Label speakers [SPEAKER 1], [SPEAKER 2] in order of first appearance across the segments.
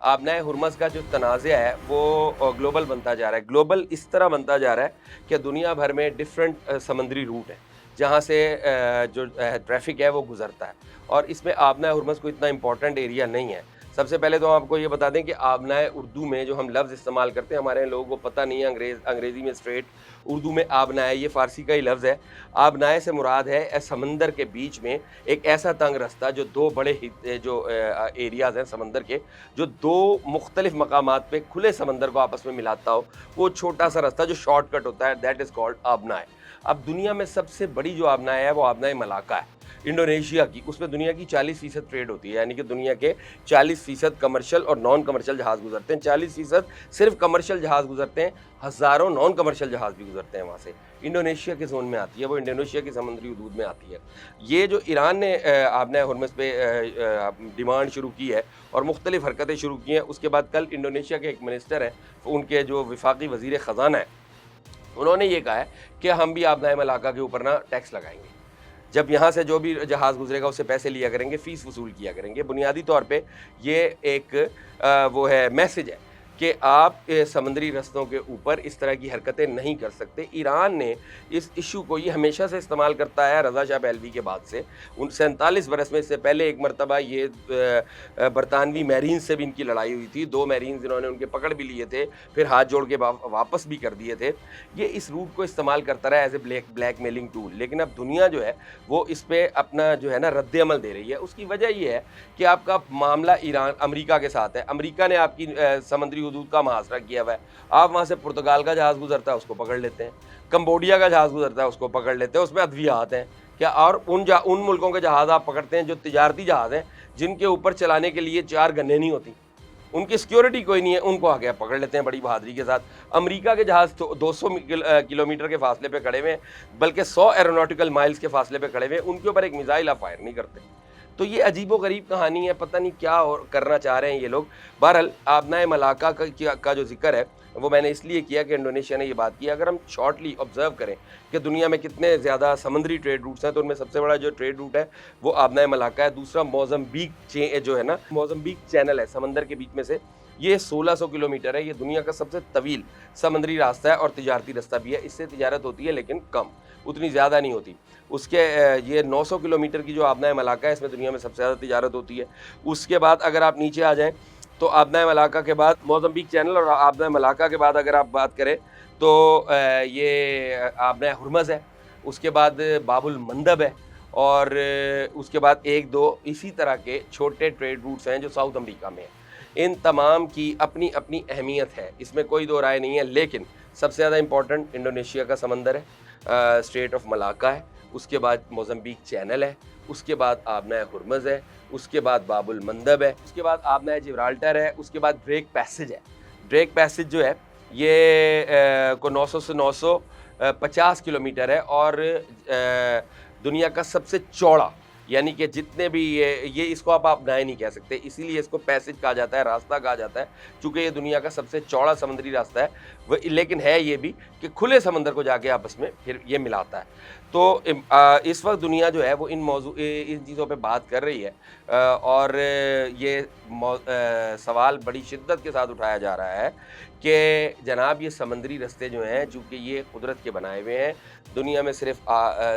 [SPEAKER 1] आबनाए हुर्मज़ का जो तनाज़ा है वो ग्लोबल बनता जा रहा है। ग्लोबल इस तरह बनता जा रहा है कि दुनिया भर में डिफरेंट समंदरी रूट हैं, जहाँ से जो ट्रैफ़िक है वो गुज़रता है और इसमें आबनाए हुर्मज़ कोई इतना इम्पोर्टेंट एरिया नहीं है। सबसे पहले तो आपको ये बता दें कि आबनाए उर्दू में जो हम लफ़्ज़ इस्तेमाल करते हैं, हमारे यहाँ लोगों को पता नहीं है, अंग्रेज़ी में स्ट्रेट, उर्दू में आबनाए, ये फ़ारसी का ही लफ़्ज़ है। आबनाए से मुराद है समंदर के बीच में एक ऐसा तंग रास्ता जो 2 बड़े एरियाज़ हैं समंदर के, जो 2 मुख्तलिफ मकामात पे खुले समंदर को आपस में मिलाता हो, वो छोटा-सा रास्ता जो शॉर्टकट होता है, दैट इज़ कॉल्ड आबनाए। अब दुनिया में सबसे बड़ी जो आबनाए है, वो आबनाए मलाका है, इंडोनेशिया की। उसमें दुनिया की 40% ट्रेड होती है, यानी कि दुनिया के 40% कमर्शियल और नॉन कमर्शियल जहाज़ गुज़रते हैं। 40% सिर्फ़ कमर्शियल जहाज़ गुज़रते हैं, हज़ारों नॉन कमर्शियल जहाज़ भी गुज़रते हैं वहाँ से। इंडोनेशिया के ज़ोन में आती है, वो इंडोनेशिया की समुद्री हदूद में आती है। ये जो ईरान ने आबनाए हुर्मज़ पे डिमांड शुरू की है और मुख्तलिफ़ हरकतें शुरू की हैं, उसके बाद कल इंडोनेशिया के एक मिनिस्टर हैं, उनके जो वफ़ाक़ी वज़ीर ख़ज़ाना है, उन्होंने ये कहा है कि हम भी आबनाए मलाका के ऊपर ना टैक्स लगाएँगे। जब यहाँ से जो भी जहाज़ गुज़रेगा उससे पैसे लिया करेंगे, फ़ीस वसूल किया करेंगे। बुनियादी तौर पे ये एक वो है मैसेज है कि आप समुद्री रस्तों के ऊपर इस तरह की हरकतें नहीं कर सकते। ईरान ने इस इश्यू को ये हमेशा से इस्तेमाल करता है रज़ा शाह पहलवी के बाद से। उन 47 बरस में, इससे पहले एक मरतबा ये बरतानवी मैरीन्स से भी इनकी लड़ाई हुई थी। 2 मैरीन्स इन्होंने उनके पकड़ भी लिए थे, फिर हाथ जोड़ के वापस भी कर दिए थे। ये इस रूट को इस्तेमाल करता रहा एज़ ए ब्लैकमेलिंग टूल। लेकिन अब दुनिया जो है वो इस पे अपना जो है ना रद्द-ए-अमल दे रही है। उसकी वजह ये है कि आपका मामला ईरान अमेरिका के साथ है। अमेरिका ने आपकी समुद्री हदूद का मुहासरा किया हुआ है। आप वहाँ से पुर्तगाल का जहाज़ गुज़रता है, उसको पकड़ लेते हैं। कंबोडिया का जहाज़ गुज़रता है, उसको पकड़ लेते हैं। उसमें अद्वियात हैं। क्या और उन मुल्कों के जहाज़ आप पकड़ते हैं जो तिजारती जहाज़ हैं, जिनके ऊपर चलाने के लिए 4 गन्नें नहीं होती। उनकी सिक्योरिटी कोई नहीं है, उनको आके आप पकड़ लेते हैं बड़ी बहादुरी के साथ। अमेरिका के जहाज़ तो 200 किलोमीटर के फासले पे खड़े हुए हैं, बल्कि 100 एरोनॉटिकल माइल्स के फासले पे खड़े हुए हैं, उनके ऊपर एक मिसाइल आप फायर नहीं करते। तो ये अजीबो-गरीब कहानी है, पता नहीं क्या और करना चाह रहे हैं ये लोग। बहरहाल आबनाए मलाका का जो ज़िक्र है, वो मैंने इसलिए किया कि इंडोनेशिया ने ये बात की। अगर हम शॉर्टली ऑब्ज़र्व करें कि दुनिया में कितने ज़्यादा समुद्री ट्रेड रूट्स हैं, तो उनमें सबसे बड़ा जो ट्रेड रूट है, वो आबनाए मलाका है। दूसरा मोज़म्बिक जो है ना, मोज़म्बिक चैनल है समंदर के बीच में से, ये 1600 किलोमीटर है। ये दुनिया का सबसे तवील समुद्री रास्ता है और तिजारती रास्ता भी है। इससे तिजारत होती है लेकिन कम, उतनी ज़्यादा नहीं होती। उसके ये 900 किलोमीटर की जो आबनाए मलाका है, इसमें दुनिया में सबसे ज़्यादा तिजारत होती है। उसके बाद अगर आप नीचे आ जाएँ, तो आबनाए मलाका के बाद मोज़म्बिक चैनल और आबनाए मलाका के बाद अगर आप बात करें, तो ये आबनाए हुर्मज़ है। उसके बाद बाबुल मंदब है और उसके बाद 1-2 इसी तरह के छोटे ट्रेड रूट्स हैं जो साउथ अमेरिका में हैं। इन तमाम की अपनी-अपनी अहमियत है, इसमें कोई दो राय नहीं है। लेकिन सबसे ज़्यादा इम्पोर्टेंट इंडोनेशिया का समंदर है, स्ट्रेट ऑफ मलाका है, उसके बाद मोज़म्बिक चैनल है, उसके बाद आबनाए हुर्मज़ है, उसके बाद बाबुल मंदब है, उसके बाद आबनाए जिब्राल्टर है, उसके बाद ड्रेक पैसेज है। ड्रेक पैसेज जो है ये 900 से 950 किलोमीटर है और दुनिया का सबसे चौड़ा, यानी कि जितने भी ये इसको आप आबनाए नहीं कह सकते, इसीलिए इसको पैसेज कहा जाता है, रास्ता कहा जाता है, चूँकि ये दुनिया का सबसे चौड़ा समुद्री रास्ता है। लेकिन है ये भी कि खुले समंदर को जाके आपस में फिर ये मिलाता है। तो इस वक्त दुनिया जो है वो इन चीज़ों पे बात कर रही है और ये सवाल बड़ी शिद्दत के साथ उठाया जा रहा है कि जनाब ये समंदरी रास्ते जो हैं, चूँकि ये कुदरत के बनाए हुए हैं, दुनिया में सिर्फ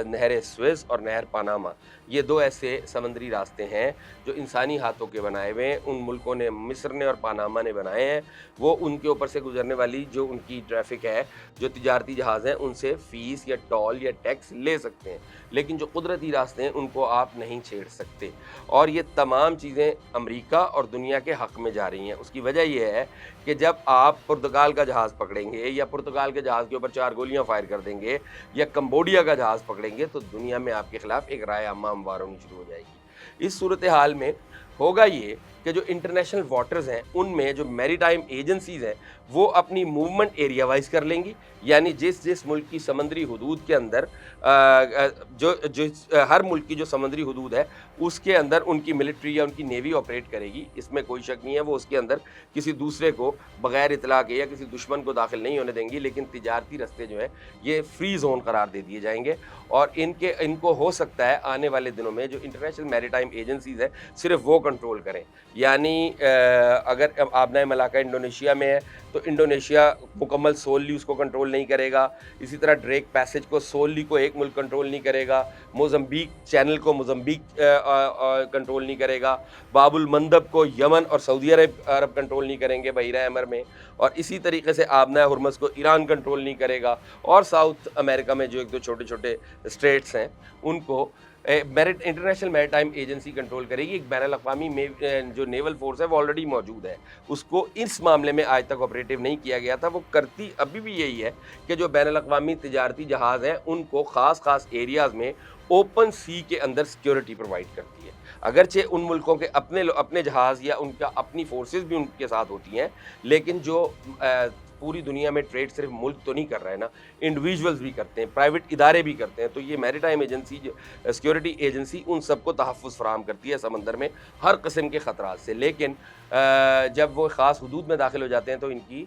[SPEAKER 1] नहर स्वेज़ और नहर पनामा, ये 2 ऐसे समंदरी रास्ते हैं जो इंसानी हाथों के बनाए हुए हैं। उन मुल्कों ने, मिस्र ने और पनामा ने बनाए हैं। वो उनके ऊपर से गुजरने वाली जो उनकी ट्रैफ़िक है, जो तिजारती जहाज़ हैं, उनसे फ़ीस या टोल या टैक्स ले सकते हैं। लेकिन जो कुदरती रास्ते हैं, उनको आप नहीं छेड़ सकते। और ये तमाम चीज़ें अमेरिका और दुनिया के हक़ में जा रही हैं। उसकी वजह ये है कि जब आप पुर्तगाल का जहाज़ पकड़ेंगे या पुर्तगाल के जहाज़ के ऊपर 4 गोलियाँ फ़ायर कर देंगे या कंबोडिया का जहाज़ पकड़ेंगे, तो दुनिया में आपके खिलाफ एक राय आमा हमवार होनी शुरू हो जाएगी। इस सूरत हाल में होगा ये कि जो इंटरनेशनल वाटर्स हैं, उनमें जो मैरीटाइम एजेंसीज़ हैं, वो अपनी मूवमेंट एरिया वाइज़ कर लेंगी। यानी जिस मुल्क की समंदरी हदूद के अंदर हर मुल्क की जो समंदरी हदूद है, उसके अंदर उनकी मिलिट्री या उनकी नेवी ऑपरेट करेगी। इसमें कोई शक नहीं है, वो उसके अंदर किसी दूसरे को बग़ैर इत्तला के या किसी दुश्मन को दाखिल नहीं होने देंगी। लेकिन तिजारती रास्ते जो हैं, ये फ्री ज़ोन करार दे दिए जाएंगे और इनको हो सकता है आने वाले दिनों में जो इंटरनेशनल मैरीटाइम एजेंसीज़ हैं, सिर्फ वो कंट्रोल करें। یعنی اگر آبنائے ملاقہ انڈونیشیا میں ہے تو انڈونیشیا مکمل سوللی اس کو کنٹرول نہیں کرے گا، اسی طرح ڈریک پیسج کو سوللی کو ایک ملک کنٹرول نہیں کرے گا، موزمبیک چینل کو موزمبیک کنٹرول نہیں کرے گا، باب المندب کو یمن اور سعودی عرب کنٹرول نہیں کریں گے بحیرہ احمر میں، اور اسی طریقے سے آبنائے ہرمز کو ایران کنٹرول نہیں کرے گا، اور ساؤتھ امریکہ میں جو ایک دو چھوٹے چھوٹے اسٹیٹس ہیں ان کو انٹرنیشنل میری ٹائم ایجنسی کنٹرول کرے گی۔ ایک بین الاقوامی جو نیول فورس ہے وہ آلریڈی موجود ہے، اس کو اس معاملے میں آج تک آپریٹو نہیں کیا گیا تھا، وہ کرتی ابھی بھی یہی ہے کہ جو بین الاقوامی تجارتی جہاز ہیں ان کو خاص خاص ایریاز میں اوپن سی کے اندر سیکیورٹی پرووائڈ کرتی ہے، اگرچہ ان ملکوں کے اپنے جہاز یا ان کا اپنی فورسز بھی ان کے ساتھ ہوتی ہیں، لیکن جو پوری دنیا میں ٹریڈ صرف ملک تو نہیں کر رہا ہے نا، انڈیویجولز بھی کرتے ہیں، پرائیویٹ ادارے بھی کرتے ہیں، تو یہ میری ٹائم ایجنسی سیکیورٹی ایجنسی ان سب کو تحفظ فراہم کرتی ہے سمندر میں ہر قسم کے خطرات سے، لیکن جب وہ خاص حدود میں داخل ہو جاتے ہیں تو ان کی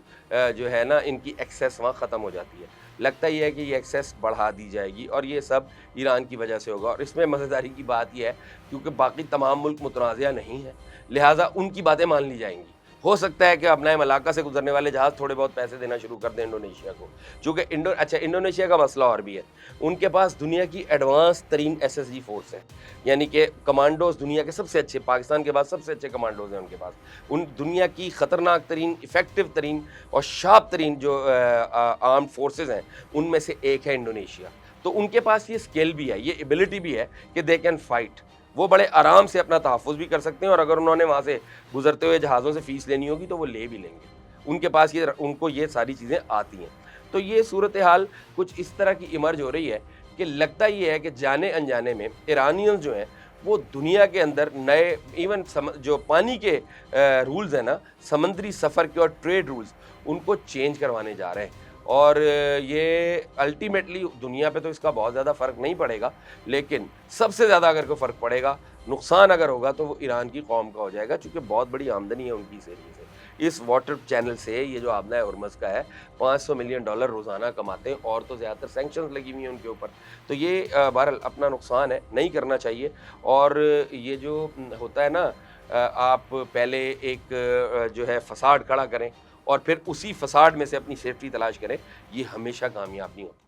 [SPEAKER 1] جو ہے نا ان کی ایکسیس وہاں ختم ہو جاتی ہے۔ لگتا یہ ہے کہ یہ ایکسیس بڑھا دی جائے گی اور یہ سب ایران کی وجہ سے ہوگا، اور اس میں مزیداری کی بات یہ ہے کیونکہ باقی تمام ملک متنازعہ نہیں ہیں، لہٰذا ان کی باتیں مان لی جائیں گی۔ ہو سکتا ہے کہ اپنا ملاقہ سے گزرنے والے جہاز تھوڑے بہت پیسے دینا شروع کر دیں انڈونیشیا کو، چونکہ انڈونیشیا کا مسئلہ اور بھی ہے، ان کے پاس دنیا کی ایڈوانس ترین ایس ایس جی فورس ہے، یعنی کہ کمانڈوز دنیا کے سب سے اچھے، پاکستان کے بعد سب سے اچھے کمانڈوز ہیں ان کے پاس، ان دنیا کی خطرناک ترین، افیکٹو ترین اور شارپ ترین جو آرمڈ فورسز ہیں ان میں سے ایک ہے انڈونیشیا، تو ان کے پاس یہ اسکل بھی ہے، یہ ایبلٹی بھی ہے کہ دے کین فائٹ، وہ بڑے آرام سے اپنا تحفظ بھی کر سکتے ہیں، اور اگر انہوں نے وہاں سے گزرتے ہوئے جہازوں سے فیس لینی ہوگی تو وہ لے بھی لیں گے، ان کے پاس ان کو یہ ساری چیزیں آتی ہیں۔ تو یہ صورتحال کچھ اس طرح کی ایمرج ہو رہی ہے کہ لگتا یہ ہے کہ جانے انجانے میں ایرانیئنز جو ہیں وہ دنیا کے اندر نئے ایون جو پانی کے رولز ہیں نا، سمندری سفر کے اور ٹریڈ رولز، ان کو چینج کروانے جا رہے ہیں، اور یہ الٹیمیٹلی دنیا پہ تو اس کا بہت زیادہ فرق نہیں پڑے گا، لیکن سب سے زیادہ اگر کوئی فرق پڑے گا، نقصان اگر ہوگا تو وہ ایران کی قوم کا ہو جائے گا، چونکہ بہت بڑی آمدنی ہے ان کی اس ایریے سے، اس واٹر چینل سے۔ یہ جو آبنائے ہرمز کا ہے $500 ملین روزانہ کماتے ہیں، اور تو زیادہ تر سینکشنز لگی ہوئی ہیں ان کے اوپر، تو یہ بہرحال اپنا نقصان ہے، نہیں کرنا چاہیے۔ اور یہ جو ہوتا ہے نا، آپ پہلے ایک جو ہے فساد کھڑا کریں اور پھر اسی فساد میں سے اپنی سیفٹی تلاش کریں، یہ ہمیشہ کامیاب نہیں ہوتا۔